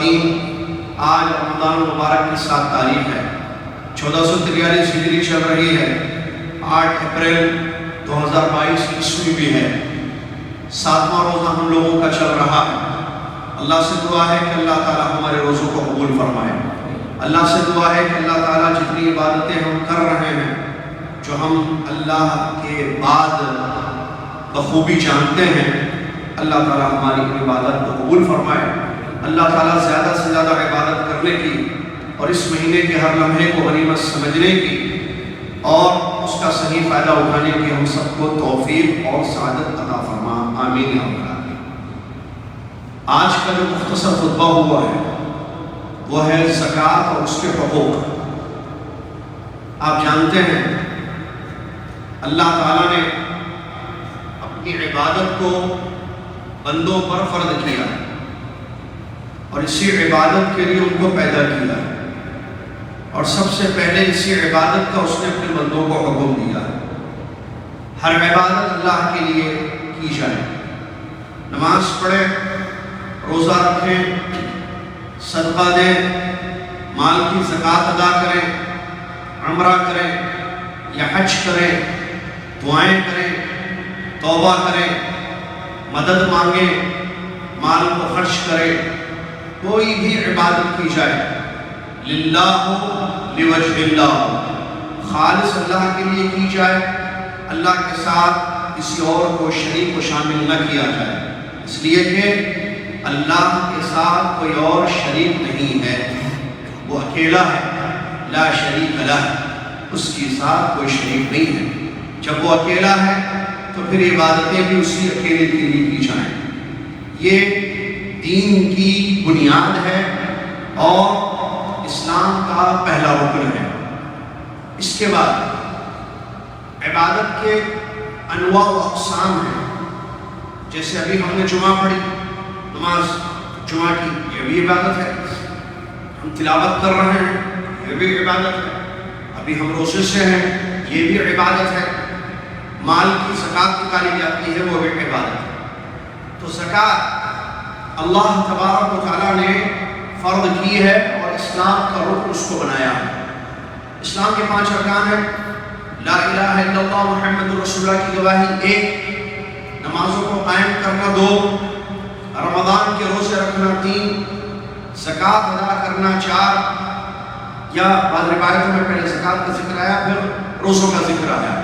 خواتین، آج رمضان مبارک کی 7 تاریخ ہے، 1443 ہجری چل رہی ہے، 8 اپریل 2022 عیسوی بھی ہے، 7واں روزہ ہم لوگوں کا چل رہا ہے۔ اللہ سے دعا ہے کہ اللہ تعالیٰ ہمارے روزوں کو قبول فرمائے۔ اللہ سے دعا ہے کہ اللہ تعالیٰ جتنی عبادتیں ہم کر رہے ہیں، جو ہم اللہ کے بعد بخوبی جانتے ہیں، اللہ تعالیٰ ہماری عبادت کو قبول فرمائے۔ اللہ تعالیٰ زیادہ سے زیادہ عبادت کرنے کی اور اس مہینے کے ہر لمحے کو غنیمت سمجھنے کی اور اس کا صحیح فائدہ اٹھانے کی ہم سب کو توفیق اور سعادت عطا فرما، آمین یا رب العالمین۔ آج کا جو مختصر خطبہ ہوا ہے وہ ہے زکوٰۃ اور اس کے حقوق۔ آپ جانتے ہیں اللہ تعالیٰ نے اپنی عبادت کو بندوں پر فرض کیا اور اسی عبادت کے لیے ان کو پیدا کیا، اور سب سے پہلے اسی عبادت کا اس نے اپنے بندوں کو حکم دیا۔ ہر عبادت اللہ کے لیے کی جائے، نماز پڑھیں، روزہ رکھیں، صدقہ دیں، مال کی زکوٰۃ ادا کریں، عمرہ کریں یا حج کریں، دعائیں کریں، توبہ کریں، مدد مانگیں، مال کو خرچ کریں، کوئی بھی عبادت کی جائے للہ لوجہ اللہ، خالص اللہ کے لیے کی جائے، اللہ کے ساتھ کسی اور کو شریک و شامل نہ کیا جائے، اس لیے کہ اللہ کے ساتھ کوئی اور شریک نہیں ہے، وہ اکیلا ہے، لا شریک لہ، اس کے ساتھ کوئی شریک نہیں ہے۔ جب وہ اکیلا ہے تو پھر عبادتیں بھی اسی اکیلے کے لیے کی جائیں۔ یہ دین کی بنیاد ہے اور اسلام کا پہلا رکن ہے۔ اس کے بعد عبادت کے انواع و اقسام ہیں، جیسے ابھی ہم نے جمعہ پڑھی، نماز جمعہ کی، یہ بھی عبادت ہے۔ ہم تلاوت کر رہے ہیں، یہ بھی عبادت ہے۔ ابھی ہم روزے سے ہیں، یہ بھی عبادت ہے۔ مال کی زکوٰۃ نکالی جاتی ہے، وہ بھی عبادت ہے۔ تو زکوٰۃ اللہ تبارک و تعالیٰ نے فرض کی ہے اور اسلام کا رکن اس کو بنایا ہے۔ اسلام کے 5 ارکان ہیں، لا الہ الا اللہ محمد رسول اللہ کی گواہی 1، نمازوں کو قائم کرنا 2، رمضان کے روزے رکھنا 3، زکوٰۃ ادا کرنا 4، یا بعض روایتوں میں پہلے زکوٰۃ کا ذکر آیا پھر روزوں کا ذکر آیا،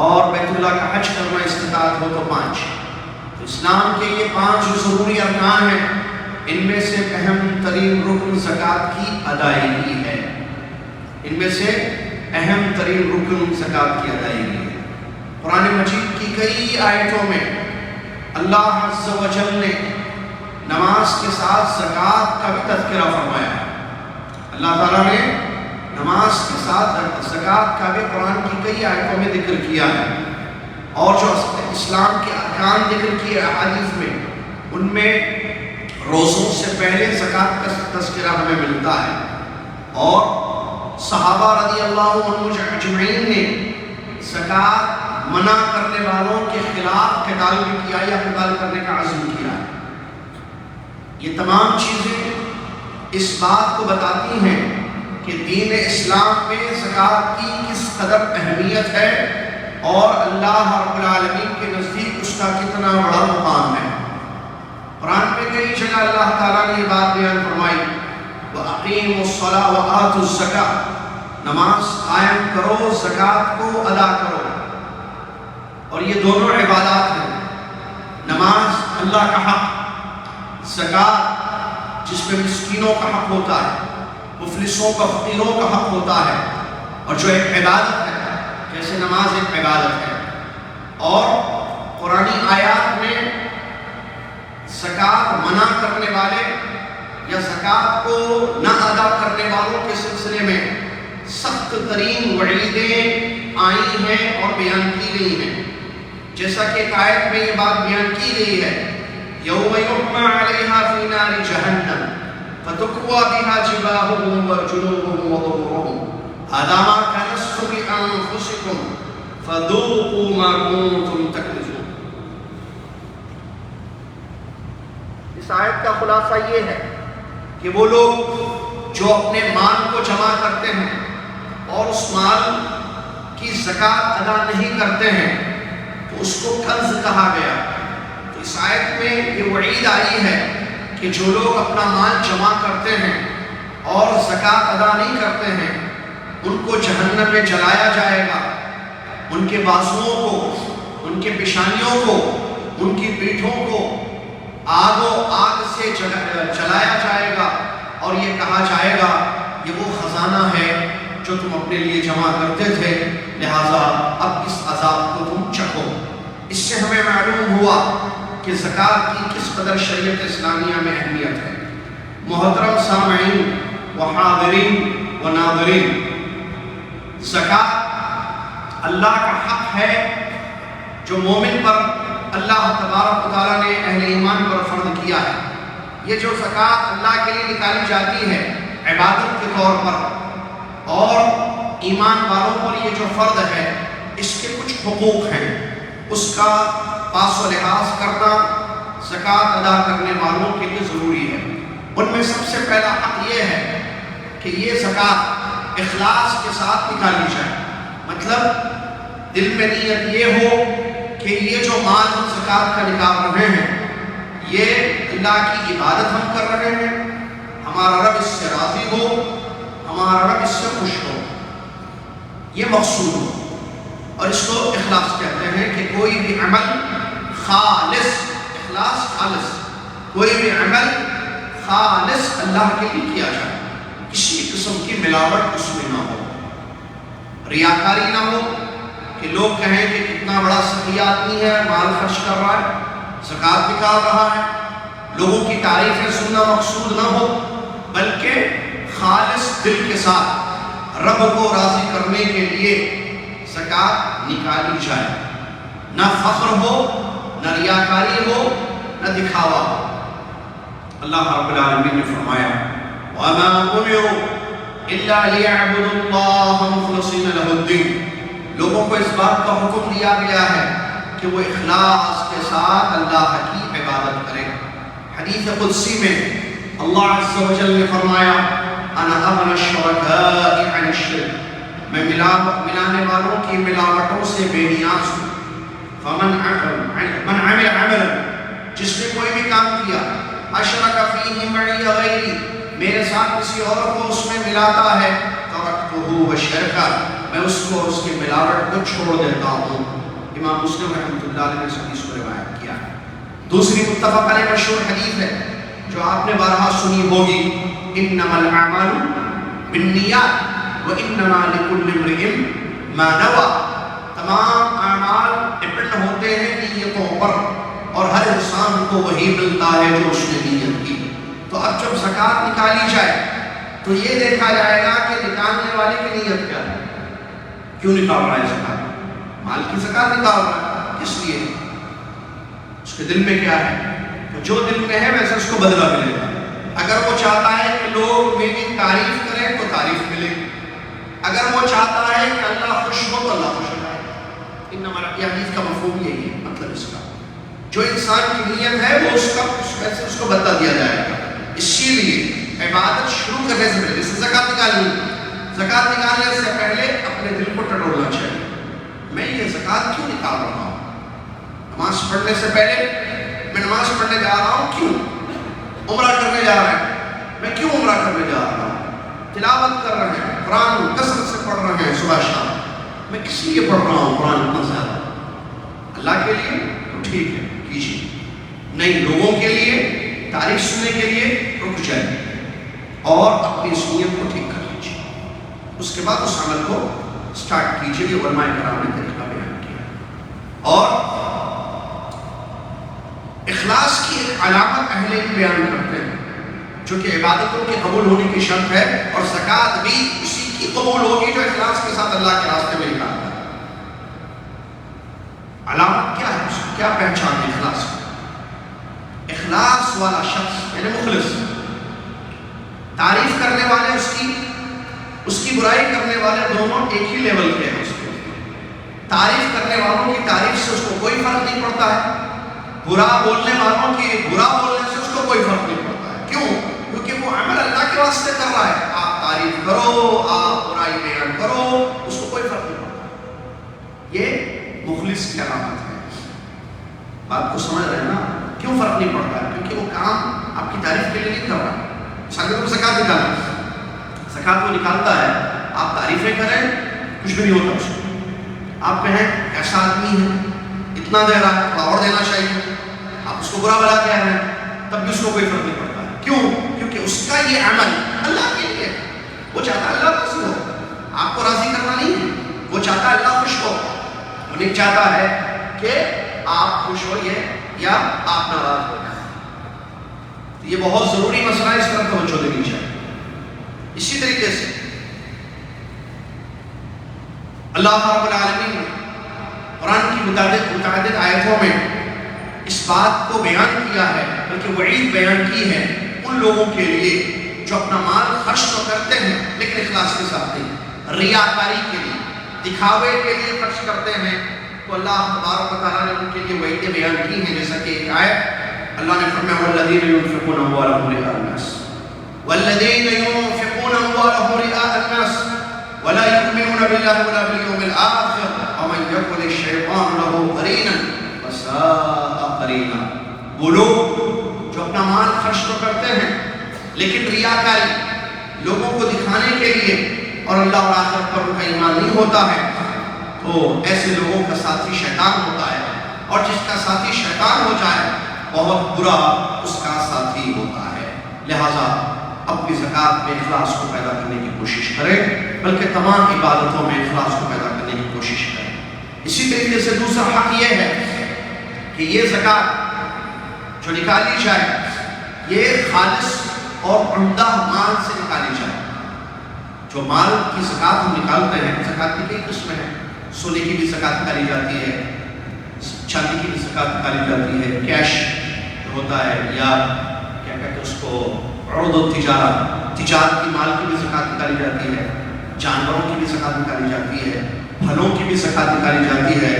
اور بیت اللہ کا حج کرنا استطاعت ہو تو 5۔ تو اسلام کے یہ 5 ضروری ارکان ہیں، ان میں سے اہم ترین رکن زکوٰۃ کی ادائیگی ہے۔ ان میں سے اہم ترین رکن زکوٰۃ کی ادائیگی ہے۔ قرآن مجید کی کئی آیتوں میں اللہ عز و جل نے نماز کے ساتھ زکوٰۃ کا بھی تذکرہ فرمایا ہے۔ اللہ تعالیٰ نے نماز کے ساتھ زکوٰۃ کا بھی قرآن کی کئی آیتوں میں ذکر کیا ہے، اور جو اسلام کے ارکان ذکر کیے احادیث میں، ان میں روزوں سے پہلے زکوٰۃ کا تذکرہ ہمیں ملتا ہے، اور صحابہ رضی اللہ عنہم اجمعین نے زکوٰۃ منع کرنے والوں کے خلاف قتال بھی کیا یا قتال کرنے کا عزم کیا ہے۔ یہ تمام چیزیں اس بات کو بتاتی ہیں کہ دین اسلام میں زکوٰۃ کی کس قدر اہمیت ہے اور اللہ رب العالمین کے نزدیک اس کا کتنا بڑا مقام ہے۔ قرآن میں کئی جگہ اللہ تعالیٰ نے یہ بات بیان فرمائی، وَأَقِیمُوا الصَّلَاةَ وَآتُوا الزَّکَاةَ، نماز قائم کرو، زکوٰۃ کو ادا کرو، اور یہ دونوں عبادات ہیں۔ نماز اللہ کا حق، زکوٰۃ جس میں مسکینوں کا حق ہوتا ہے، مفلسوں کا، فقیروں کا حق ہوتا ہے، اور جو ایک عبادت ہے، جیسے نماز ایک عبادت ہے۔ اور قرآنی آیات میں زکوٰۃ منع کرنے والے یا زکوٰۃ کو نہ ادا کرنے والوں کے سلسلے میں سخت ترین وعیدیں آئی ہیں اور بیان کی گئی ہیں، جیسا کہ ایک آیت میں یہ بات بیان کی گئی ہے، یوم یحمى علیہا فی نار جہنم فتکوی بہا جباہہم وجنوبہم وظہورہم ھذا ما کنزتم لانفسکم فذوقوا ما کنتم تکنزون۔ اس آیت کا خلاصہ یہ ہے کہ وہ لوگ جو اپنے مال کو جمع کرتے ہیں اور اس مال کی زکوٰۃ ادا نہیں کرتے ہیں تو اس کو کنز کہا گیا۔ تو اس آیت میں یہ وعید آئی ہے کہ جو لوگ اپنا مال جمع کرتے ہیں اور زکوٰۃ ادا نہیں کرتے ہیں ان کو جہنم میں جلایا جائے گا، ان کے بازوؤں کو، ان کے پیشانیوں کو، ان کی پیٹھوں کو آگ سے جلایا جائے گا، اور یہ کہا جائے گا یہ وہ خزانہ ہے جو تم اپنے لیے جمع کرتے تھے، لہٰذا اب اس عذاب کو تم چکھو۔ اس سے ہمیں معلوم ہوا کہ زکوٰۃ کی کس قدر شریعت اسلامیہ میں اہمیت ہے۔ محترم سامعین و حاضرین و ناظرین، زکوٰۃ اللہ کا حق ہے جو مومن پر اللہ تبارک و تعالیٰ نے اہل ایمان پر فرض کیا ہے۔ یہ جو زکوٰۃ اللہ کے لیے نکالی جاتی ہے عبادت کے طور پر، اور ایمان والوں پر یہ جو فرض ہے اس کے کچھ حقوق ہیں، اس کا پاس و لحاظ کرنا زکوٰۃ ادا کرنے والوں کے لیے ضروری ہے۔ ان میں سب سے پہلا حق یہ ہے کہ یہ زکوٰۃ اخلاص کے ساتھ نکالی جائے، مطلب دل میں نیت یہ ہو کہ یہ جو مال ہم زکوٰۃ کا نکال رہے ہیں یہ اللہ کی عبادت ہم کر رہے ہیں، ہمارا رب اس سے راضی ہو، ہمارا رب اس سے خوش ہو، یہ مقصود ہو۔ اور اس کو اخلاص کہتے ہیں کہ کوئی بھی عمل خالص، اخلاص خالص، کوئی بھی عمل خالص اللہ کے لیے کیا جائے، کسی قسم کی ملاوٹ اس میں نہ ہو، ریاکاری نہ ہو کہ لوگ کہیں کہ کتنا بڑا سخی آدمی ہے، مال خرچ کر رہا ہے، زکوٰۃ نکال رہا ہے، لوگوں کی تعریفیں سننا مقصود نہ ہو، بلکہ خالص دل کے ساتھ رب کو راضی کرنے کے لیے زکوٰۃ نکالی جائے، نہ فخر ہو، نہ ریاکاری ہو، نہ دکھاوا ہو۔ اللہ رب العالمین نے فرمایا وَمَا أُمِرُوا إِلَّا لِيَعْبُدُوا اللَّهَ مُخْلِصِينَ لَهُ الدِّينَ، لوگوں کو اس بات کا حکم دیا گیا ہے کہ وہ اخلاص کے ساتھ اللہ کی عبادت کریں۔ حدیث قدسی میں اللہ عز و جل نے فرمایا انا اغنى الشركاء عن الشرك، میں ملانے والوں کی ملاوٹوں سے بے نیاز ہوں۔ فمن عمل عملا، جس نے کوئی بھی کام کیا، اشرک فیہ معی غیری، میرے ساتھ کسی اور کو اس میں ملاتا ہے، ترکتہ وشرکہ، میں اس کو اس کی ملاوٹ کو چھوڑ دیتا ہوں۔ امام مسلم رحمۃ اللہ علیہ نے اس حدیث کو روایت کیا ہے۔ دوسری متفق علیہ مشہور حدیث ہے جو آپ نے بارہا سنی ہوگی، انما الاعمال بالنیات وانما لکل امرئ ما نوى، تمام اعمال ڈپینڈ ہوتے ہیں نیتوں پر، اور ہر انسان کو وہی ملتا ہے جو اس نے نیت کی۔ تو اب جب زکوٰۃ نکالی جائے تو یہ دیکھا جائے گا کہ نکالنے والے کی نیت کیا ہے، کیوں نکال رہا ہے زکوٰۃ، مال کی زکوٰۃ نکال رہا ہے کس لیے، اس کے دل میں کیا ہے، تو جو دل میں ہے ویسے اس کو بدلہ ملے گا۔ اگر وہ چاہتا ہے کہ لوگ میری تعریف کریں تو تعریف ملے گی، اگر وہ چاہتا ہے کہ اللہ خوش ہو تو اللہ خوش ہو جائے گا۔ انما یہ حدیث کا مفہوم یہی ہے، مطلب اس کا جو انسان کی نیت ہے وہ ویسے اس کو بدلہ دیا جائے گا۔ اسی لیے عبادت شروع کرنے سے پہلے، جیسے زکوٰۃ نکالنے سے پہلے اپنے دل کو ٹٹولنا چاہیے، میں یہ زکوٰۃ کیوں نکال رہا ہوں، نماز پڑھنے سے پہلے میں نماز پڑھنے جا رہا ہوں کیوں، عمرہ کرنے جا رہا ہے میں کیوں عمرہ کرنے جا رہا ہوں، تلاوت کر رہے ہیں، قرآن کثرت سے پڑھ رہے ہیں صبح شام، میں کس لیے پڑھ رہا ہوں قرآن اتنا زیادہ، اللہ کے لیے تو ٹھیک ہے کیجیے، نہیں لوگوں کے لیے تعریف سننے کے لیے رک جائیے اور اپنی اس نیت کو ٹھیک کر لیجیے، اس کے بعد اس عمل کو سٹارٹ کیجیے۔ یہ علماء کرام نے طریقہ بیان کیا، اور اخلاص کی ایک علامت اہل علم بیان کرتے ہیں جو کہ عبادتوں کے قبول ہونے کی شرط ہے، اور زکوٰۃ بھی اسی کی قبول ہوگی جو اخلاص کے ساتھ اللہ کے راستے میں نکالتا ہے۔ علامت کیا ہے، اس کی کیا پہچان ہے اخلاص کی؟ اخلاص والا شخص یعنی مخلص، تعریف کرنے والے اس کی برائی کرنے والے دونوں ایک ہی لیول کے ہیں، اس کے تعریف کرنے والوں کی تعریف سے اس کو کوئی فرق نہیں پڑتا ہے، برا بولنے والوں کی برا بولنے سے اس کو کوئی فرق نہیں پڑتا ہے، کیوں؟ کیونکہ وہ عمل رہا ہے، آپ تعریف کرو، آپ برائی بیان کرو، اس کو کوئی فرق نہیں پڑتا۔ یہ مخلص کی علامت ہے۔ بات کو سمجھ رہے ہیں نا؟ کیوں فرق نہیں پڑتا ہے؟ کیونکہ وہ کام آپ کی تعریف کے لیے نہیں کر رہا ہے۔ مثال کے طور پر زکوٰۃ نکالنا، زکوٰۃ وہ نکالتا ہے، آپ تعریفیں کریں، کچھ بھی نہیں ہوتا اس کو۔ آپ کہیں ایسا آدمی ہے، اتنا دے رہا ہے، تھوڑا اور دینا چاہیے، آپ اس کو برا بلا کہہ رہے ہیں، تب بھی اس کو کوئی فرق نہیں پڑتا ہے۔ کیوں؟ کیونکہ اس کا یہ عمل اللہ کے لیے، وہ چاہتا ہے اللہ راضی ہو، آپ کو راضی کرنا نہیں ہے، وہ چاہتا ہے اللہ خوش ہو، وہ نہیں چاہتا ہے کہ آپ خوش ہوئیے یا آپ ناراض ہو جائیں۔ یہ بہت ضروری مسئلہ ہے، اس طرح توجہ دینی چاہیے۔ اسی طریقے سے اللہ رب العالمین نے قرآن کی متعدد آیتوں میں اس بات کو بیان کیا ہے، بلکہ وعید بیان کی ہے ان لوگوں کے لیے جو اپنا مال خرچ تو کرتے ہیں لیکن اخلاص کے ساتھ نہیں، ریاکاری کے لیے، دکھاوے کے لیے خرچ کرتے ہیں، تو اللہ تبارک و تعالیٰ نے ان کے لیے وعیدیں بیان کی ہیں۔ جیسا کہ ایک آیت اللہ نے فرمایا والذین ينفقون اموالهم رئاء الناس والذین ينفقون اموالهم رئاء الناس ولا يؤمنون بالله ولا باليوم الآخر ومن يكن الشيطان له قرينا فساء قرینا۔ وہ لوگ جو اپنا مال خرچ تو کرتے ہیں لیکن ریاکاری، لوگوں کو دکھانے کے لیے، اور اللہ اور آخرت پر ان کا ایمان نہیں ہوتا ہے، تو ایسے لوگوں کا ساتھی شیطان ہوتا ہے، اور جس کا ساتھی شیطان ہو جائے بہت برا اس کا ساتھی ہوتا ہے۔ لہٰذا اپنی زکوٰۃ میں اخلاص کو پیدا کرنے کی کوشش کریں، بلکہ تمام عبادتوں میں اخلاص کو پیدا کرنے کی کوشش کریں۔ اسی طریقے سے دوسرا حق یہ ہے کہ یہ زکوٰۃ جو نکالی جائے یہ خالص اور عمدہ مال سے نکالی جائے۔ جو مال کی زکوٰۃ ہم نکالتے ہیں، زکوٰۃ کی کئی قسمیں ہیں، سونے کی بھی زکوٰۃ نکالی جاتی ہے، چاندی کی بھی زکوٰۃ نکالی جاتی ہے، کیش جو ہوتا ہے، یا کیا کہتے ہیں اس کو عروض التجارت، تجارت کی مال کی بھی زکوٰۃ نکالی جاتی ہے، جانوروں کی بھی زکوٰۃ نکالی جاتی ہے، پھلوں کی بھی زکوٰۃ نکالی جاتی ہے،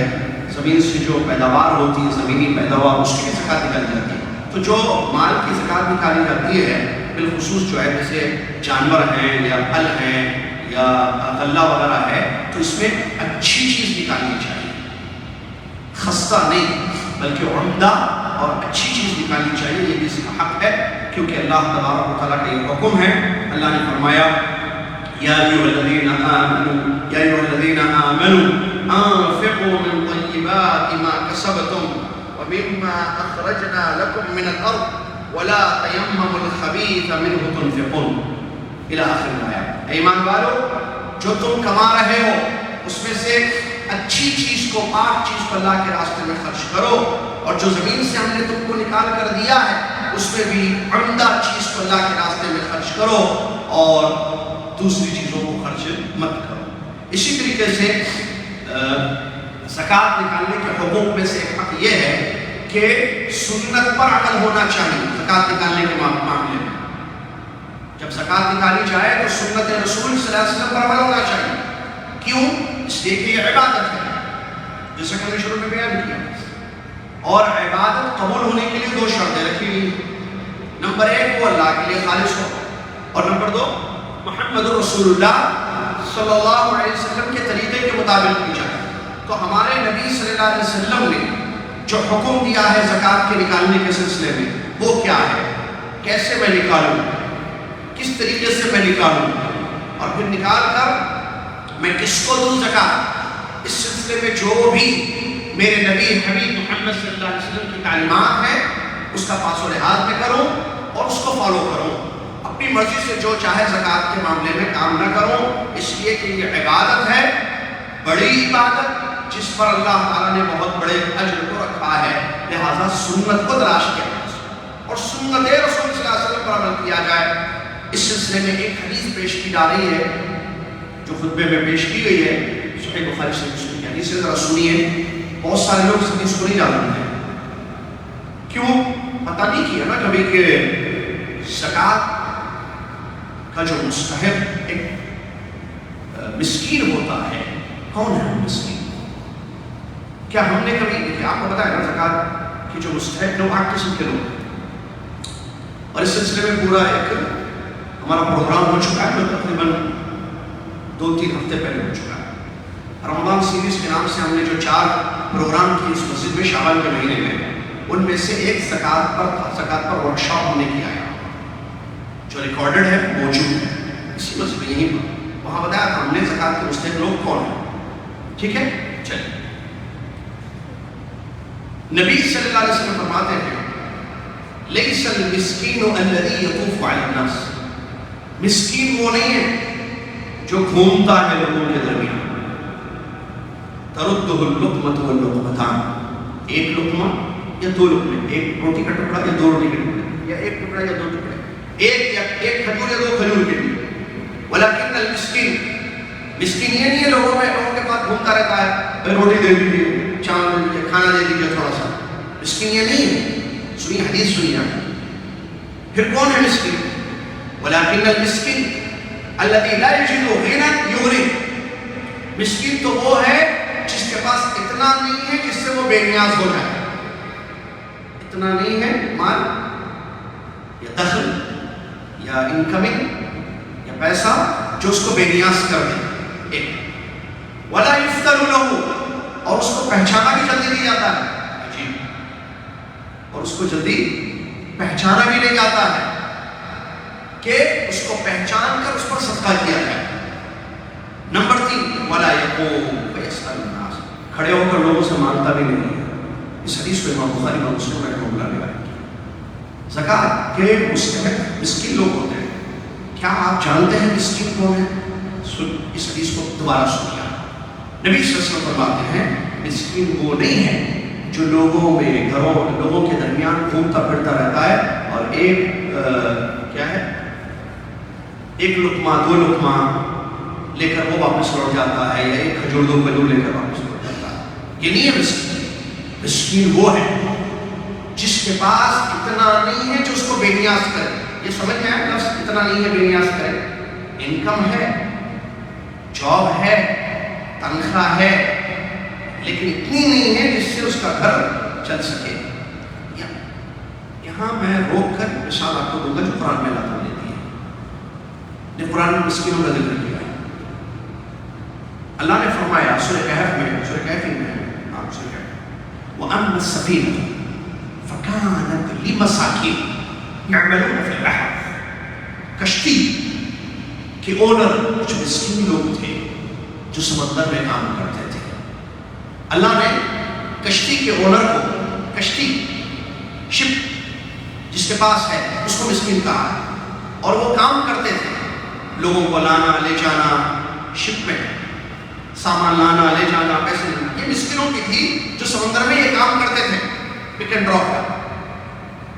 زمین سے جو پیداوار ہوتی ہے، زمینی پیداوار، اس کی بھی زکوٰۃ نکالی جاتی ہے۔ تو جو مال کی زکوٰۃ نکالی جاتی ہے بالخصوص جو ہے جیسے جانور ہیں یا پھل ہیں یا غلہ وغیرہ ہے، تو اس میں اچھی چیز نکالنی چاہیے، خستہ نہیں بلکہ عمدہ اور اچھی چیز نکالنی چاہیے۔ یہ بھی اس کا حق ہے، کیونکہ اللہ تبارک و تعالیٰ کا یہ حکم ہے۔ اللہ نے فرمایا یا ایھا الذین آمنوا انفقوا من طیبات ما کسبتم ومما اخرجنا لكم من الارض ولا تیمموا الخبیث منه تنفقون الی آخر الآیات۔ ایمان والو، جو تم کما رہے ہو اس میں سے اچھی چیز کو، پاک چیز کو اللہ کے راستے میں خرچ کرو، اور جو زمین سے ہم نے تم کو نکال کر دیا ہے اس میں بھی عمدہ چیز کو اللہ کے راستے میں خرچ کرو، اور دوسری چیزوں کو خرچ مت کرو۔ اسی طریقے سے زکوٰۃ نکالنے کے حقوق میں سے ایک حق یہ ہے کہ سنت پر عمل ہونا چاہیے۔ زکوٰۃ نکالنے کے معاملے میں جب زکوٰۃ نکالی جائے تو سنت رسول صلی اللہ علیہ وسلم پر عمل ہونا چاہیے۔ کیوں؟ اس لیے کہ یہ عبادت ہے، جیسا کہ ہم نے شروع میں بیان کیا، اور عبادت قبول ہونے کے لیے دو شرطیں رکھی ہوئی ہیں۔ نمبر ایک، وہ اللہ کے لیے خالص ہو، اور نمبر دو، محمد رسول اللہ صلی اللہ علیہ وسلم کے طریقے کے مطابق کی جائے۔ تو ہمارے نبی صلی اللہ علیہ وسلم نے جو حکم دیا ہے زکوٰۃ کے نکالنے کے سلسلے میں، وہ کیا ہے، کیسے میں نکالوں، کس طریقے سے میں نکالوں، اور پھر نکال کر میں کس کو دوں زکوٰۃ، اس سلسلے میں جو بھی میرے نبی حبیب محمد صلی اللہ علیہ وسلم کی تعلیمات ہیں اس کا پاس و لحاظ میں کروں اور اس کو فالو کروں، اپنی مرضی سے جو چاہے زکوٰۃ کے معاملے میں کام نہ کروں، اس لیے کہ یہ عبادت ہے، بڑی عبادت جس پر اللہ تعالیٰ نے بہت بڑے اجر کو رکھا ہے۔ لہٰذا سنت کو تلاش کیا جائے اور سنت رسول صلی اللہ علیہ وسلم پر عمل کیا جائے۔ اس سلسلے میں ایک حدیث پیش کی جا رہی ہے جو خطبے میں پیش کی گئی ہے، صحیح بخاری سے مسلم کی حدیث ہے، ذرا سنیے۔ بہت سارے لوگ اس حدیث کو نہیں جانتے ہیں، کیوں؟ پتہ نہیں کیا نا کبھی کہ زکوٰۃ کا جو مستحق ایک مسکین ہوتا ہے، کون ہے وہ مسکین؟ کیا ہم نے کبھی دیکھا؟ آپ کو پتا ہے نا زکوٰۃ کی جو مستحق لوگ 8 قسم کے لوگ ہیں، اور اس سلسلے میں پورا ایک ہمارا پروگرام ہو چکا ہے جو تقریباً 2-3 ہفتے پہلے ہو چکا ہے۔ رمضان سیریز کے نام سے ہم نے جو 4 پروگرام کی اس مسجد میں شعبان کے مہینے میں، ان میں سے ایک زکوٰۃ پر ورک شاپ ہم نے کیا ہے جو ریکارڈڈ ہے، موجود ہے اسی مسجد میں، یہیں پر۔ وہاں بتایا تھا ہم نے زکوٰۃ کے مستحق لوگ کون ہیں، ٹھیک ہے؟ چلیے، نبی صلی اللہ علیہ وسلم فرماتے ہیں لیس المسکین الذی یطوف علی الناس، مسکین وہ نہیں ہے جو گھومتا ہے لوگوں کے درمیان، تردہ اللقمۃ واللقمتان، ایک لقمہ یا 2 لقمے، ایک روٹی کا ٹکڑا یا 2 روٹی کے ٹکڑے، یا ایک ٹکڑا یا 2 ٹکڑے، ایک کھجور یا 2 کھجور کے لیے۔ ولکن المسکین، مسکین یہ نہیں ہے لوگوں کے پاس گھومتا رہتا ہے، روٹی دے دیجیے، چاول دے دیجیے، کھانا دے دیجیے تھوڑا سا، مسکین یہ نہیں ہے۔ سنیے حدیث سنیے آپ، پھر کون ہے مسکین؟ ولکن المسکین الذی لا یجد غنی یغنی، مسکین تو وہ ہے جس کے پاس اتنا نہیں ہے جس سے وہ بے نیاز ہو جائے، اتنا نہیں ہے مال یا دخل یا انکمنگ یا پیسہ جو اس کو بے نیاز کر دے، ایک ولا یفتر لہ، اور اس کو پہچانا بھی جلدی نہیں جاتا ہے، اور اس کو جلدی پہچانا بھی نہیں جاتا ہے کہ اس کو پہچان کر اس پر صدقہ کیا جائے۔ نمبر 3 ولا یقوم فیسأل الناس، کھڑے ہو کر لوگوں سے مانگتا بھی نہیں ہے۔ اس حدیث کو امام بخاری اور مسلم رحمہ اللہ نے روایت کی۔ زکوٰۃ کے مستحق مسکین لوگ ہوتے ہیں، کیا آپ جانتے ہیں مسکین کون ہے؟ اس حدیث کو دوبارہ سنیا، نبی صلی اللہ علیہ وسلم فرماتے ہیں مسکین وہ نہیں ہے جو لوگوں میں، گھروں، لوگوں کے درمیان گھومتا پھرتا رہتا ہے اور کیا ہے، ایک لقمہ 2 لقمہ لے کر وہ واپس لوٹ جاتا ہے، یا ایک کھجور 2 کھجور لے کر واپس لوٹ جاتا ہے۔ یہ نہیں ہے مسکین، مسکین وہ ہے جس کے پاس اتنا نہیں ہے جو اس کو بے نیاز کرے۔ یہ سمجھ میں آیا لفظ اتنا نہیں ہے بے نیاز کرے؟ انکم ہے، جاب ہے، تنخواہ ہے، لیکن اتنی نہیں ہے جس سے اس کا گھر چل سکے۔ یہاں میں روک کر مثال آپ کو دوں گا جو قرآن میں اللہ تعالیٰ نے دی ہے، نے قرآن میں مسکینوں کا ذکر کیا ہے۔ اللہ نے فرمایا سورہ کہف میں، سورہ کہف میں، سورہ کہف، وَأَمَّا السَّفِينَةُ فَكَانَتْ لِمَسَاكِينَ يَعْمَلُونَ فِي الْبَحْرِ، کشتی کے اونر کچھ مسکین لوگ تھے جو سمندر میں کام کرتے تھے۔ اللہ نے کشتی کے اونر کو، کشتی شپ جس کے پاس ہے اس کو مسکین کہا ہے، اور وہ کام کرتے تھے، لوگوں کو لانا لے جانا، شپ میں سامان لانا لے جانا، پیسے لینا، یہ مسکینوں کی تھی جو سمندر میں یہ کام کرتے تھے، پک اینڈ ڈراپ کا،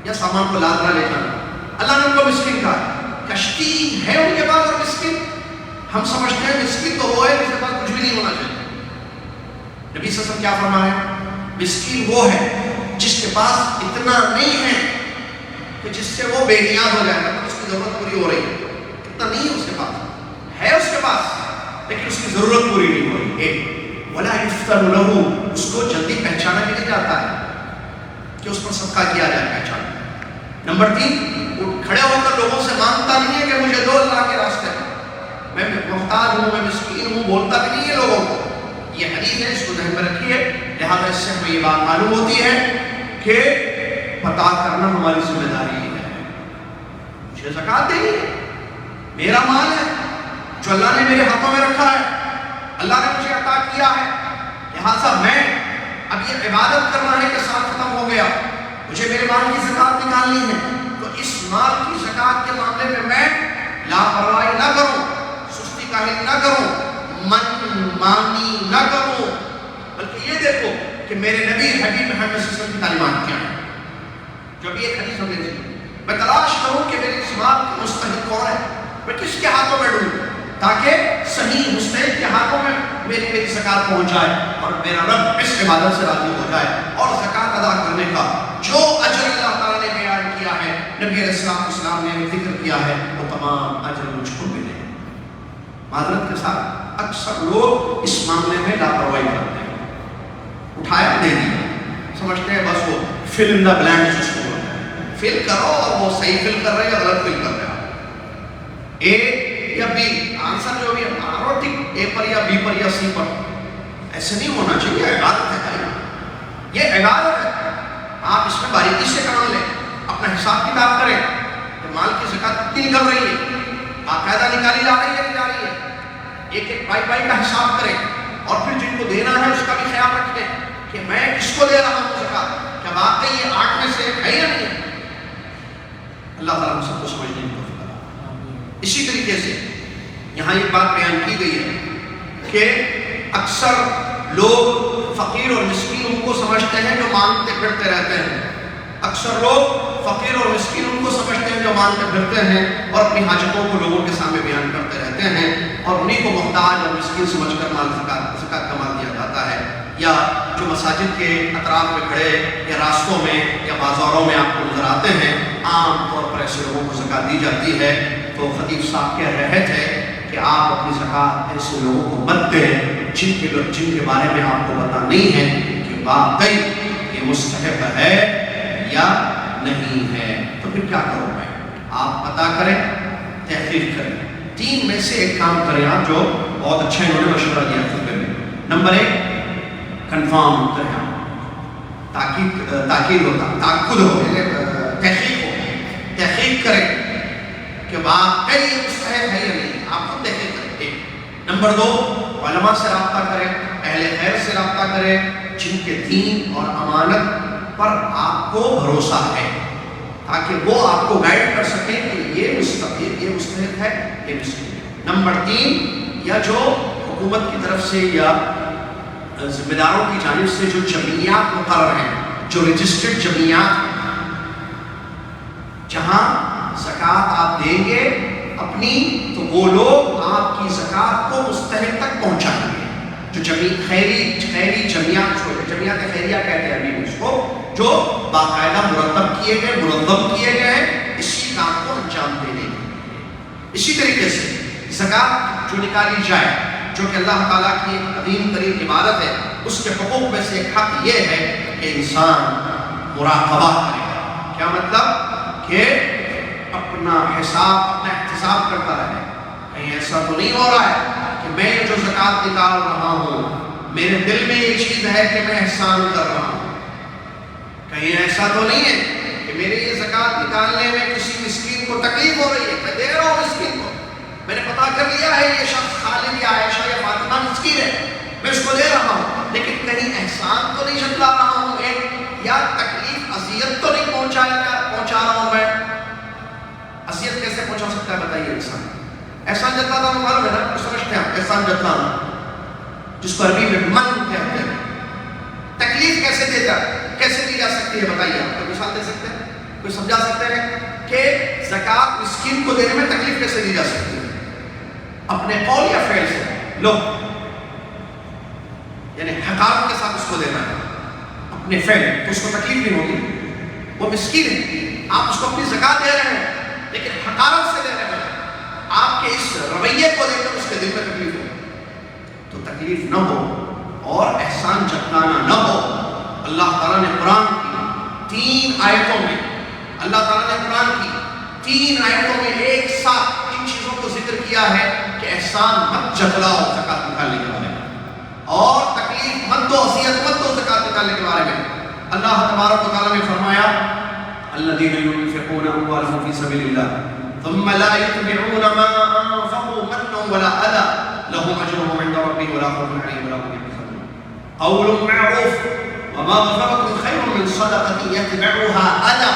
یا سامان کو لادنا لے جانا۔ اللہ نے ان کو مسکین کہا۔ کشتی ہے ان کے پاس اور مسکین، ہم سمجھتے ہیں مسکین تو وہ ہے جس کے پاس کچھ بھی نہیں ہونا چاہیے۔ نبی صلی اللہ علیہ وسلم کیا فرمایا؟ مسکین وہ ہے جس کے پاس اتنا نہیں ہے کہ جس سے وہ بے نیاز ہو جائے، مطلب اس کی ضرورت پوری ہو رہی ہے، اتنا نہیں ہے اس کے پاس، ہے اس کے پاس لیکن اس کی ضرورت پوری نہیں ہو رہی۔ ایک ولا یفتر لہ، اس کو جلدی پہچانا بھی نہیں جاتا ہے کہ اس پر صدقہ کیا جائے، پہچانا۔ نمبر 3 وہ کھڑے ہو کر لوگوں سے مانگتا نہیں ہے کہ مجھے دو اللہ کے راستے میں محتاج ہوں، میں مسکین ہوں، بولتا بھی نہیں ہے لوگوں کو۔ یہ حدیث ہے، اس کو ذہن میں رکھیے، لہذا اس سے ہمیں یہ بات معلوم ہوتی ہے کہ پتہ کرنا ہماری ذمہ داری ہے۔ مجھے زکوٰۃ دینی ہے، میرا مال ہے جو اللہ نے میرے ہاتھوں میں رکھا ہے، اللہ نے مجھے عطا کیا ہے، لہذا میں اب یہ عبادت کرنا ہے کہ سال ختم ہو گیا، مجھے میرے مال کی زکوٰۃ نکالنی ہے، تو اس مال کی زکوٰۃ کے معاملے میں لاپرواہی نہ کروں، سستی کاہلی نہ کروں، من مانی نہ کروں، بلکہ یہ دیکھو کہ میرے نبی حبیب محمد صلی اللہ علیہ وسلم کی تعلیمات کیا ہیں۔ جو ابھی ایک حدیث ہم نے دیکھی، میں تلاش کروں کہ میری اس مال کے مستحق کون ہے، میں کس کے ہاتھوں میں ڈھونڈوں تاکہ صحیح مستحق کے ہاتھوں میں میری زکوٰۃ پہنچ جائے اور میرا رب اس عبادت سے راضی ہو جائے، اور زکوٰۃ ادا کرنے کا جو اجر اللہ تعالیٰ نے بیان کیا ہے، نبی علیہ السلام نے ذکر کیا ہے، وہ تمام اجر مجھ کو ملے۔ معذرت کے ساتھ اکثر لوگ اس معاملے میں لاپرواہی کرتے ہیں، اٹھایا دے دیا، سمجھتے ہیں بس وہ فل ان دا بلینک سسٹم ہوتا ہے، فل کرو اور وہ صحیح فل کر رہے ہیں یا غلط فل کر رہے ہیں۔ اے یا بی، آنسر جو بھی ہے ٹھیک اے پر یا بی پر یا سی پر، ایسے نہیں ہونا چاہیے. عبادت ہے بھائی، یہ عبادت ہے. آپ اس میں باریکی سے کام لیں، اپنا حساب کتاب کریں کہ مال کی زکات کتنی نکل رہی ہے، باقاعدہ نکالی جا رہی ہے نہیں جا رہی ہے. ایک ایک بائی کا حساب کریں، اور پھر جن کو دینا ہے اس کا بھی خیال رکھیں کہ میں کس کو دے رہا ہوں زکات، کیا واقعی یہ 8 میں سے ہے یا نہیں. اللہ تعالیٰ ہم سب کو سمجھنے کی توفیق عطا. اسی طریقے سے یہاں ایک بات بیان کی گئی ہے کہ اکثر لوگ فقیر اور مسکین ان کو سمجھتے ہیں جو مانگتے پھرتے رہتے ہیں. اکثر لوگ فقیر اور مسکین ان کو سمجھتے ہیں جو مانگتے پھرتے ہیں اور اپنی حاجتوں کو لوگوں کے سامنے بیان کرتے رہتے ہیں، اور انہیں کو محتاج اور مسکین سمجھ کر مال زکات کا مال دیا جاتا ہے. یا جو مساجد کے اطراف میں کھڑے یا راستوں میں یا بازاروں میں آپ کو نظر آتے ہیں، عام طور پر ایسے لوگوں کو زکات دی جاتی ہے. تو خطیب صاحب کہہ رہے تھے کہ آپ اپنی زکات ایسے لوگوں کو مت دیں جن کے بارے میں آپ کو پتہ نہیں ہے کہ واقعی یہ مستحق ہے یا نہیں ہے. تو پھر کیا کرو میں؟ آپ پتہ کریں، تحقیق کریں. 3 میں سے ایک کام کریں آپ، جو بہت اچھا انہوں نے مشورہ دیا خطبے میں. نمبر 1، کنفرم کریں، تاکید ہوتا، تاکد ہو، تحقیق کریں کہ واقعی یہ مستحق ہے یا نہیں. آپ خود تحقیق کریں. نمبر 2، علماء سے رابطہ کریں، اہل خیر سے رابطہ کریں جن کے دین اور امانت پر آپ کو بھروسہ ہے، تاکہ وہ آپ کو گائیڈ کر سکیں کہ یہ مستحق ہے، یہ مسکین ہے. نمبر 3، یا جو حکومت کی طرف سے یا ذمہ داروں کی جانب سے جو جمعیات مقرر ہیں، جو رجسٹرڈ جمعیات، جہاں زکوٰۃ آپ دیں گے اپنی، تو وہ لوگ آپ کی زکوٰۃ کو مستحق تک پہنچائیں گے. جو خیری جمعیات خیریہ کہتے ہیں ابھی اس کو، جو باقاعدہ مرتب کیے گئے، منظم کیے گئے اسی کام کو انجام دینے کے. اسی طریقے سے زکوٰۃ جو نکالی جائے، جو کہ اللہ تعالیٰ کی ایک عظیم ترین عبادت ہے، اس کے حقوق میں سے ایک حق یہ ہے کہ انسان مراقبہ کرے. کیا مطلب؟ کہ اپنا حساب، اپنا احتساب کرتا رہے. کہیں ایسا تو نہیں ہو رہا ہے کہ میں جو زکوٰۃ نکال رہا ہوں میرے دل میں یہ چیز ہے کہ میں احسان کر رہا ہوں. کہیں ایسا تو نہیں ہے کہ میرے یہ زکوٰۃ نکالنے میں کسی مسکین کو تکلیف ہو رہی ہے، میں دے رہا ہوں مسکین کو، میں نے پتا کر لیا ہے یہ شخص خالد یا عائشہ یا فاطمہ مسکین ہے، میں اس کو دے رہا ہوں، لیکن کہیں احسان تو نہیں جتلا رہا ہوں ایک، یا تکلیف اذیت تو نہیں پہنچا رہا ہوں میں. اذیت کیسے پہنچا سکتا ہے بتائیے انسان؟ احسان جتلانا معلوم ہے نا، تو سمجھتے ہیں آپ احسان جتلانا، جس کو عربی میں من کہتے ہیں. تکلیف کیسے دی جا سکتی ہے بتائیے؟ آپ کوئی مثال دے سکتے ہیں؟ کوئی سمجھا سکتے ہیں کہ زکوٰۃ مسکین کو دینے میں تکلیف کیسے دی جا سکتی ہے؟ اپنے قول یا فعل سے. لو یعنی حقارت کے ساتھ اس کو دینا ہے اپنے فعل، تو اس کو تکلیف نہیں ہوگی، وہ مسکین ہے. آپ اس کو اپنی زکوٰۃ دے رہے ہیں لیکن حقارت سے دے رہے ہیں، آپ کے اس رویے کو دیکھ کر اس کے دل میں تکلیف ہو، تو تکلیف نہ ہو اور احسان جتلانا نہ ہو. اللہ تعالیٰ نے قرآن کی 3 آیتوں میں، اللہ تعالیٰ نے قرآن کی 3 آیتوں میں ایک ساتھ ان چیزوں کو ذکر کیا ہے کہ احسان مت جتلاؤ زکوٰۃ نکالنے کے بارے میں، اور تکلیف مت دو، اذیت مت دو زکوٰۃ نکالنے کے بارے میں. اللہ تبارک و تعالیٰ نے فرمایا الذين ينفقون اموالهم في سبيل الله ثم لا يتبعون ما انفقوا منا ولا اذى لهم اجرهم عند ربهم ولا خوف عليهم ولا هم يحزنون. قول معروف ومغفرة خير من صدقة يتبعها اذى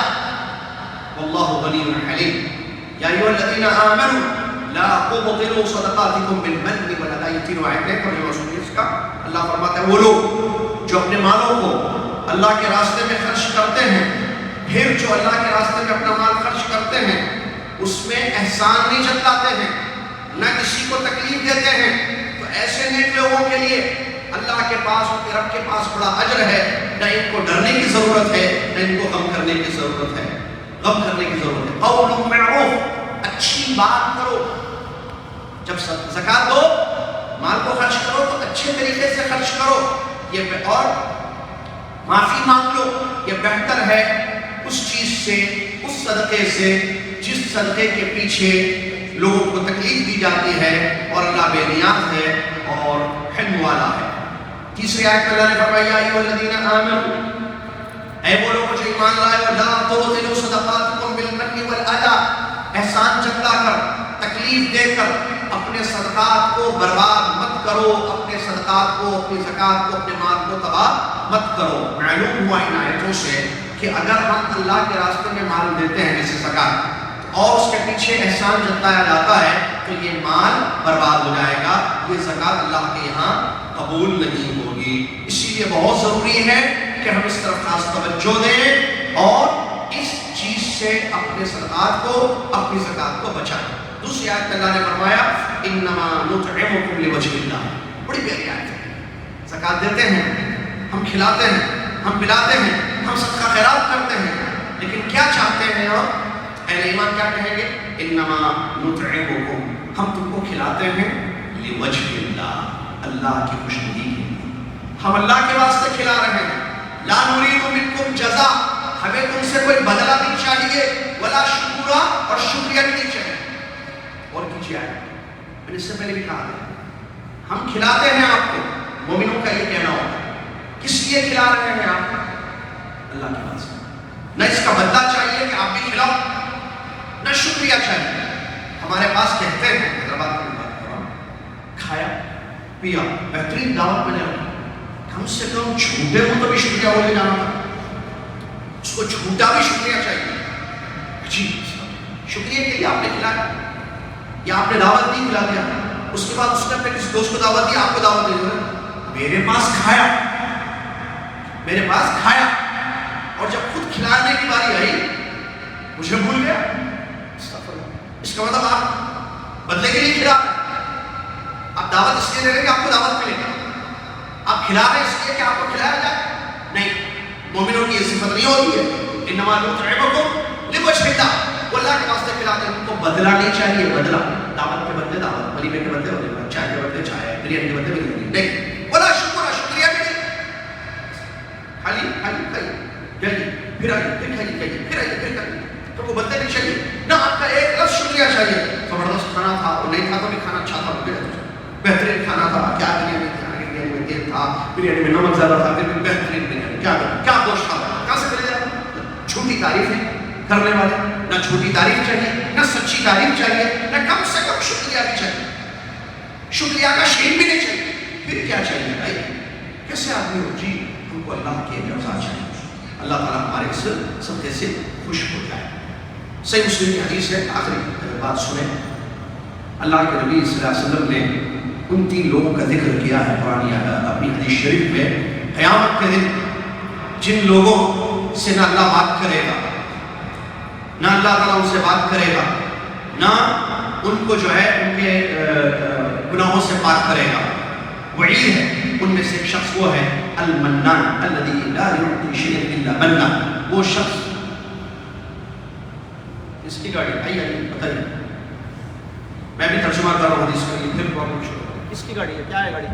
والله غني حليم. يا ايها الذين امنوا لا تبطلوا صدقاتكم بالمن والاذى. یہ تینوں آیتیں پڑھی رسول اس کا اللہ فرماتا ہے وہ لوگ جو اپنے مالوں کو اللہ کے راستے میں خرچ کرتے ہیں، پھر جو اللہ کے راستے میں اپنا مال خرچ کرتے ہیں اس میں احسان نہیں جتلاتے ہیں، نہ کسی کو تکلیف دیتے ہیں، تو ایسے نیک لوگوں کے لیے اللہ کے پاس، ان کے رب کے پاس بڑا اجر ہے. نہ ان کو ڈرنے کی ضرورت ہے، نہ ان کو غم کرنے کی ضرورت ہے. قول معروف، اچھی بات کرو. جب زکوٰۃ دو، مال کو خرچ کرو تو اچھے طریقے سے خرچ کرو، یہ اور معافی مانگ لو. یہ بہتر ہے اس چیز سے، اس صدقے سے جس صدقے کے پیچھے لوگوں کو تکلیف دی جاتی ہے، اور اللہ بے نیاز ہے اور حلم والا ہے۔ تیسری آیت میں اللہ نے فرمایا یا ایھا الذین آمنوا، اے وہ لوگ جو ایمان لائے ہو، لا تبطلوا صدقاتکم بالمن والاذی، احسان جتا کر، تکلیف دے کر اپنے صدقات کو برباد مت کرو، اپنے صدقات کو، اپنی زکوٰۃ کو، اپنے مال کو تباہ مت کرو۔ معلوم ہوا ان آیتوں سے کہ اگر ہم اللہ کے راستے میں مال دیتے ہیں جیسے زکوٰۃ، اور اس کے پیچھے احسان جتایا جاتا ہے تو یہ مال برباد ہو جائے گا، یہ زکوٰۃ اللہ کے یہاں قبول نہیں ہوگی۔ اسی لیے بہت ضروری ہے کہ ہم اس طرف خاص توجہ دیں اور اس چیز سے اپنے صدقات کو، اپنی زکوٰۃ کو بچائیں۔ دوسری آیت میں اللہ نے فرمایا انما نطعمکم لوجہ اللہ، بڑی پیاری آیت ہے۔ زکوٰۃ دیتے ہیں، ہم کھلاتے ہیں، ہم پلاتے ہیں، ہم صدقہ خیرات کرتے ہیں، لیکن کیا چاہتے ہیں آپ؟ اہل ایمان کیا کہیں گے؟ انما نطعمکم، ہم تم کو کھلاتے ہیں لوجہ اللہ، اللہ کی خوشنودی کے لیے، ہم اللہ کے واسطے کھلا رہے ہیں۔ لا نرید منکم جزاء، ہمیں تم سے کوئی بدلہ نہیں چاہیے، ولا شکورا، اور شکریہ بھی نہیں چاہیے۔ اور کیجیے آئے، میں نے اس سے پہلے بھی کہا ہے، ہم کھلاتے ہیں آپ کو، مومنوں کا یہ کہنا ہوتا ہے، کس لیے کھلا رہے ہیں آپ؟ اللہ کے واسطے، نہ اس کا بدلہ چاہیے کہ آپ بھی کھلاؤ، نہ شکریہ چاہیے۔ ہمارے پاس کہتے ہیں، حیدرآباد میں بات کر رہا ہوں، کھایا پیا، بہترین دعوت میں نے رکھی، کم سے کم جھوٹے ہوں تو بھی شکریہ بولے جانا تھا، اس کو جھوٹا بھی شکریہ چاہیے۔ جی شکریہ کے لیے آپ نے کھلایا، یا آپ نے دعوت دی، کھلا دیا، اس کے بعد اس نے اپنے کسی دوست کو دعوت دی، آپ کو دعوت دے دیا، میرے پاس کھایا، میرے پاس کھایا، اور جب خود کھلانے کی باری آئی مجھے بھول گیا۔ اس کا مطلب آپ بدلے کے لیے کھلا رہے ہیں، آپ دعوت اس لیے دے رہے ہیں کہ آپ کو دعوت ملے گا، آپ کھلا رہے ہیں اس لیے کہ آپ کو کھلایا جائے؟ نہیں، مومنوں کی یہ صفت نہیں ہوتی ہے۔ انما نطعمکم لوجہ اللہ، وہ اللہ کے واسطے کھلاتے ہیں، ان کو بدلہ نہیں چاہیے، بدلہ دعوت کے بدلے دعوت، ولیمے کے بدلے ولیمہ، چائے کے بدلے چائے، بریانی کے بدلے بریانی، نہیں، ولا شکر، شکریہ بھی نہیں، خالی کھائیے، جائیے، پھر آئیے، پھر کھائیے، پھر آئیے، پھر کھائیے، تو وہ بدلے نہیں چاہیے، نہ آپ کا ایک لفظ شکریہ چاہیے۔ زبردست کھانا تھا، وہ نہیں تھا تو بھی کھانا اچھا تھا، بہترین کھانا تھا، کیا بریانی تھی، بریانی میں تیل تھا، بریانی میں نمک زیادہ تھا، پھر بھی بہترین بریانی، کیا گوشت تھا، کہاں سے ملے گا؟ جھوٹی تعریفیں کرنے والے، نہ جھوٹی تعریف چاہیے، نہ سچی تعریف چاہیے، نہ کم سے کم شکریہ بھی چاہیے، شکریہ کا شین بھی نہیں چاہیے، پھر کیا چاہیے بھائی؟ کیسے آدمی ہو؟ جی ہم کو اللہ کی رضا چاہیے، اللہ تعالیٰ ہمارے اس صدقے سے خوش ہو جائے۔ صحیح مسلم کی حدیث ہے، آخری بات سنیں، اللہ کے نبی صلی اللہ علیہ وسلم نے ان 3 لوگوں کا ذکر کیا ہے قرآن اپنی حدیث شریف میں، قیامت کے دن جن لوگوں سے نہ اللہ بات کرے گا، نہ اللہ تعالیٰ ان سے بات کرے گا، نہ ان کو جو ہے ان کے گناہوں سے پاک کرے گا، وعید ہے۔ ان میں سے ایک شخص وہ ہے المنان الذی لا یعطی شیئا الا منہ، وہ شخص، اس کی گاڑی آئیے بتائیے، میں بھی ترجمہ کر رہا ہوں حدیث کا، یہ پھر پرابلم شروع ہو گئی۔ اس کی گاڑی ہے، کیا ہے گاڑی؟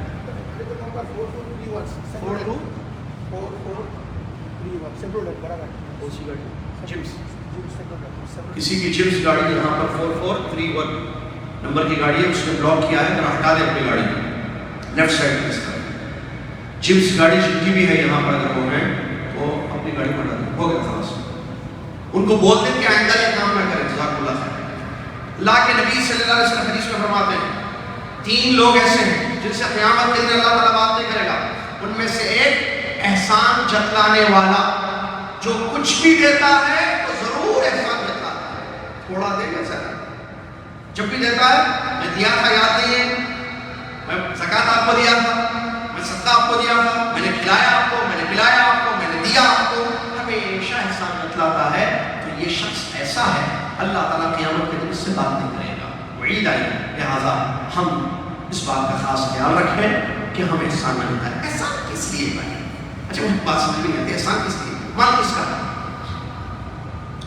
4231 کسی کی جمس گاڑی یہاں پر 4431 نمبر کی گاڑی ہے، اس نے بلاک کیا ہے، ذرا ہٹا دے اپنی گاڑی لیفٹ سائڈ میں۔ اس طرح جمس گاڑی جن کی بھی ہے یہاں پر اگر وہ ہیں تو اپنی گاڑی میں ہٹا دیں، ہو گیا خلاص۔ ان کو بول دیں کہ آئندہ یہ کام نہ کریں، جزاک اللہ خیر۔ اللہ کے نبی صلی اللہ علیہ وسلم حدیث میں فرماتے ہیں 3 لوگ ایسے ہیں جن سے قیامت کے دن اللہ تعالیٰ بات نہیں کرے گا۔ ان میں سے ایک احسان جتلانے والا، جو کچھ بھی دیتا ہے تو ضرور احسان جتلاتا ہے، تھوڑا دے گا زیادہ، جب بھی دیتا ہے میں دیا تھا یاد نہیں ہے، میں زکوٰۃ آپ کو دیا تھا، میں صدقہ آپ کو دیا تھا، میں نے کھلایا آپ کو، میں نے پلایا آپ کو، میں نے دیا آپ کو، ہمیشہ احسان جتلاتا ہے، تو یہ شخص ایسا ہے اللہ تعالیٰ قیامت کے دن اس سے بات نہیں کرے گا، وعید آئی۔ لہٰذا ہم اس بات کا خاص خیال رکھیں کہ ہم احسان نہ کریں۔ احسان کس لیے کریں؟ اچھا مجھے بات سمجھ نہیں آتی، احسان کس لیے؟ مال کس کا ہے؟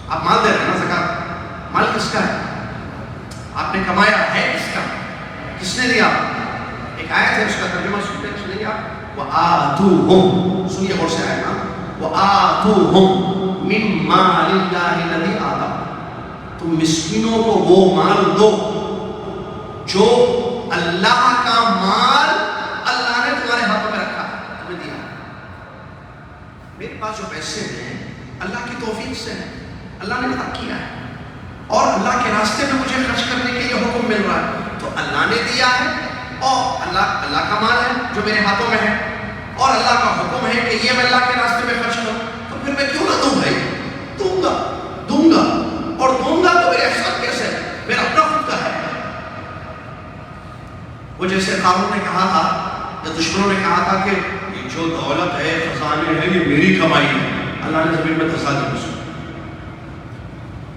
آپ مال دے رہے ہیں نا زکوٰۃ، مال کس کا ہے؟ آپ نے کمایا ہے کس کا؟ کس نے دیا؟ ایک آیت ہے، اس کا ترجمہ سنیے آپ، وَآتُوهُمْ، سنیے غور سے آئے نا، وَآتُوهُمْ مِن مَّالِ اللَّهِ الَّذِي آتَاكُمْ، تم مسکینوں کو وہ مال دو جو اللہ کا مال اللہ نے تمہارے ہاتھوں میں رکھا ہے، تمہیں دیا۔ میرے پاس جو پیسے ہیں اللہ کی توفیق سے ہیں، اللہ نے عطا کیا ہے، اور اللہ کے راستے میں مجھے خرچ کرنے کے لیے حکم مل رہا ہے، تو اللہ نے دیا ہے، اور اللہ کا مال ہے جو میرے ہاتھوں میں ہے، اور اللہ کا حکم ہے کہ یہ میں اللہ کے راستے میں خرچ کروں، تو پھر میں کیوں نہ دوں بھائی؟ دوں گا، اور دوں گا تو میرے احسان کیسے ہے؟ میرا اپنا خود کا ہے۔ وہ جیسے قارون نے کہا تھا یا دشمنوں نے کہا تھا کہ یہ جو دولت ہے، خزانے ہیں، یہ میری کمائی ہے، اللہ نے زمین میں دھسا دیا،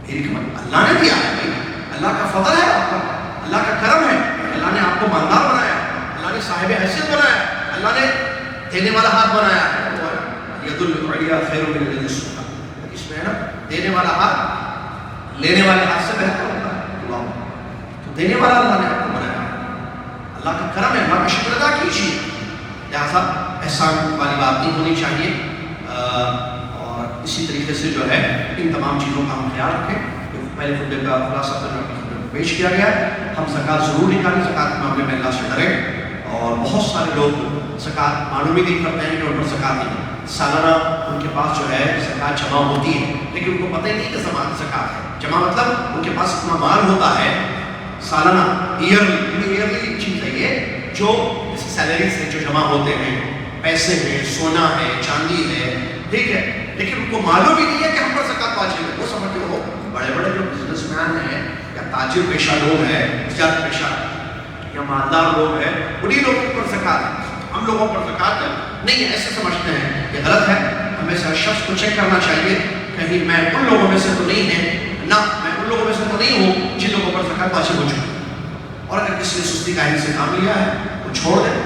میری کمائی اللہ نے دیا ہے بھائی، اللہ کا فضل ہے آپ کا، اللہ کا کرم ہے، اللہ نے آپ کو مالدار بنایا، اللہ نے صاحب حیثیت بنایا، اللہ نے دینے والا ہاتھ بنایا ہے۔ ید العلیٰ خیر من الید السفلیٰ، اس میں ہے نا، دینے والا ہاتھ لینے والے ہاتھ سے بہتر ہوتا ہے، اللہ تو دینے والا اللہ نے آپ کو بنایا، اللہ کا کرم ہے، اللہ کا شکر ادا کیجیے۔ لہٰذا احسان والی بات نہیں ہونی چاہیے، اور اسی طریقے سے جو ہے ان تمام چیزوں کا ہم خیال رکھیں۔ پہلے خطبے کا خلاصہ پیش کیا گیا، ہم زکوٰۃ ضرور نکالیں، زکوٰۃ کے معاملے میں اللہ سے ڈریں، اور بہت سارے لوگ زکوٰۃ معلوم ہی نہیں کرتے ہیں کہ ان پر زکوٰۃ نہیں، سالانہ ان کے پاس جو ہے زکوٰۃ جمع ہوتی ہے، لیکن ان کو پتہ ہی نہیں کہ زکوٰۃ ہے، جمع مطلب ان کے پاس اتنا مال ہوتا ہے سالانہ، ایئرلی چیز ہے یہ، جو سیلریز ہیں جو جمع ہوتے ہیں، پیسے ہیں، سونا ہے، چاندی ہے، ٹھیک ہے، لیکن ان کو معلوم ہی نہیں ہے کہ ہم پر زکوٰۃ واجب ہے۔ وہ سمجھتے ہو بڑے بڑے جو بزنس مین ہیں یا تاجر پیشہ لوگ ہیں، تجارت پیشہ یا مالدار لوگ ہیں، انہی لوگوں پر زکوٰۃ ہے، ہم لوگوں پر زکوٰۃ نہیں ہے، ایسے سمجھتے ہیں، یہ غلط ہے۔ ہمیں سے ہر شخص کو چیک کرنا چاہیے، کہیں میں ان لوگوں میں سے تو نہیں ہے، نہ میں ان لوگوں میں سے تو نہیں ہوں جن لوگوں پر زکوٰۃ واجب ہو چکی، اور اگر کسی نے سستی کاہلی سے کام لیا ہے وہ چھوڑ دے،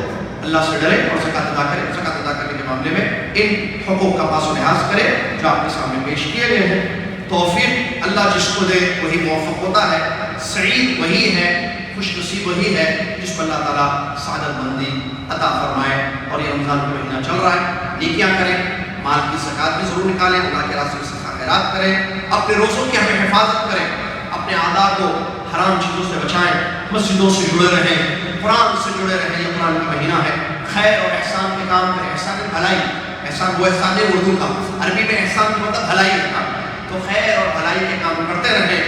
اللہ سے ڈرے اور زکوٰۃ ادا کرے، زکوٰۃ ادا کرنے کے معاملے میں ان حقوق کا پاس و لحاظ کرے جو آپ کے سامنے پیش کیے گئے ہیں۔ توفیق اللہ جس کو دے وہی موفق ہوتا ہے، سعید وہی ہے، خوش نصیب وہی ہے جس کو اللہ تعالیٰ سعادت مندی عطا فرمائے۔ اور یہ رمضان کا مہینہ چل رہا ہے، نیکیاں کریں، مال کی زکوٰۃ بھی ضرور نکالیں، اللہ کے راستے میں صدقہ خیرات کریں، اپنے روزوں کی ہمیں حفاظت کریں، اپنے اعضاء کو حرام چیزوں سے بچائیں، مسجدوں سے جڑے رہیں، قرآن سے جڑے رہیں، یہ قرآن کا مہینہ ہے، خیر اور احسان کے کام کریں، احسان بھلائی، احسان وہ احسان ہے اردو کا، عربی میں احسان کا مطلب بھلائی ہے، تو خیر اور بھلائی کے کام کرتے رہیں،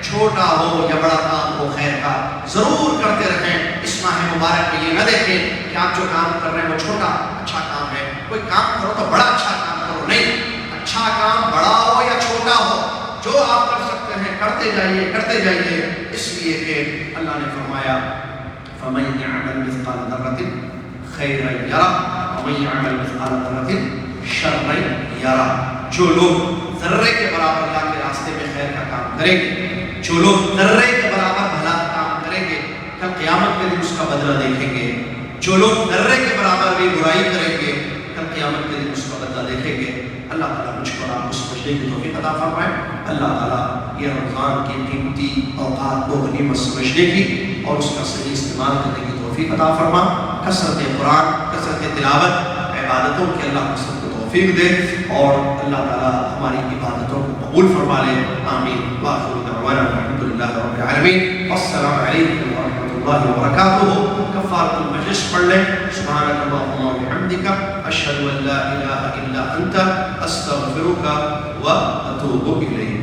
چھوٹا ہو یا بڑا کام ہو خیر کا ضرور کرتے رہیں۔ اس ماہ مبارک میں یہ نہ دیکھیں کہ آپ جو کام کر رہے ہیں وہ چھوٹا اچھا کام ہے، کوئی کام کرو تو بڑا اچھا کام کرو، نہیں، اچھا کام بڑا ہو یا چھوٹا ہو، جو آپ کر سکتے ہیں کرتے جائیے، اس لیے کہ اللہ نے فرمایا فَمَن يَعْمَلْ مِثْقَالَ ذَرَّةٍ خَيْرًا يَرَهُ وَمَن يَعْمَلْ مِثْقَالَ ذَرَّةٍ شَرًّا يَرَهُ۔ جو لوگ ذرے کے برابر اللہ کے راستے میں خیر کا کام کریں گے، جو لوگ ذرے کے برابر بھلا کام کریں گے، کل قیامت کے دن اس کا بدلہ دیکھیں گے، جو لوگ ذرے کے برابر بھی برائی کریں گے، کل قیامت کے دن اس کا بدلہ دیکھیں گے۔ اللہ تعالیٰ مجھ کو آپ کو سمجھنے کی توفیق عطا فرمائے، اللہ تعالیٰ یہ رمضان کی قیمتی اوقات کو غنیمت سمجھنے کی اور اس کا صحیح استعمال کرنے کی توفیق عطا فرما، کثرت قرآن، کثرت تلاوت، عبادتوں کی اللہ کو سب کو توفیق دے، اور اللہ تعالیٰ ہماری عبادتوں کو قبول فرما لے، آمین۔ وآخر دعوانا الحمد للہ رب العالمین، السلام علیکم ورحمۃ اللہ وبرکاتہ۔ کفارۃ المجلس پڑھ لیں، سبحانک اللہم وبحمدک، اشہد ان لا الہ الا انت، استغفرک و اتوب الیک۔